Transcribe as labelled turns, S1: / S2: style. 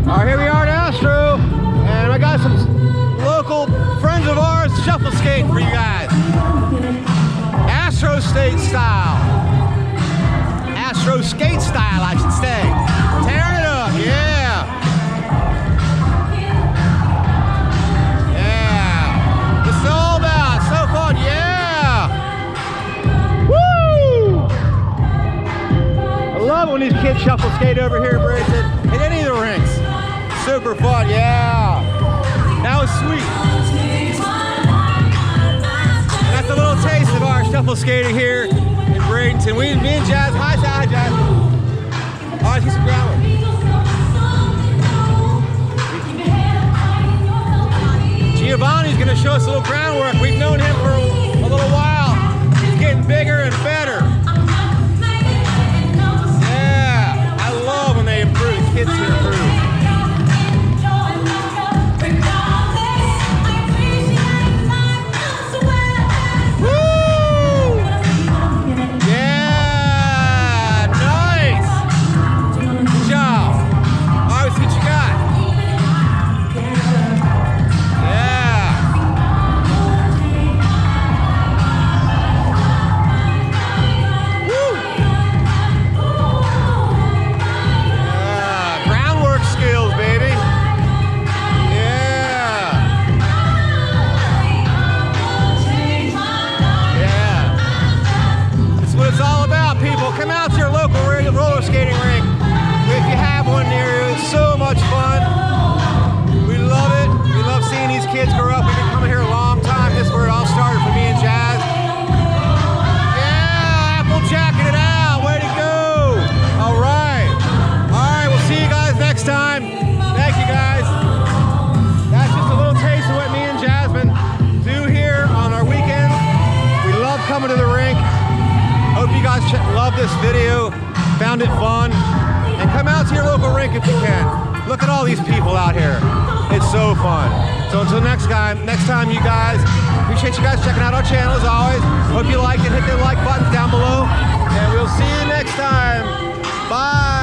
S1: All right, here we are at Astro, and I got some local friends of ours shuffle skating for you guys. Astro Skate style. Astro Skate style, I should say. Tearing it up, yeah. Yeah. This is all about, so fun, yeah. Woo! I love when these kids shuffle skate over here in Bradenton, at any of the rinks. Super fun, yeah. That was sweet. And that's a little taste of our shuffle skating here in Bradenton. Me and Jazz, hi Jazz. All right, see some groundwork. Giovanni's gonna show us a little groundwork. We've known him for a little while. He's getting bigger and better. Yeah, I love when they improve. Kids here improve. Come out to your local roller skating rink. If you have one near you, it's so much fun. We love it. We love seeing these kids grow up. We've been coming here a long time. This is where it all started for me and Jazz. Yeah, Apple jacking it out. Way to go. All right. All right, we'll see you guys next time. Thank you, guys. That's just a little taste of what me and Jasmine do here on our weekends. We love coming to the rink. Hope you guys love this video, found it fun, and come out to your local rink if you can. Look at all these people out here. It's so fun. So until next time you guys, appreciate you guys checking out our channel as always. Hope you liked it, hit the like buttons down below, and we'll see you next time. Bye.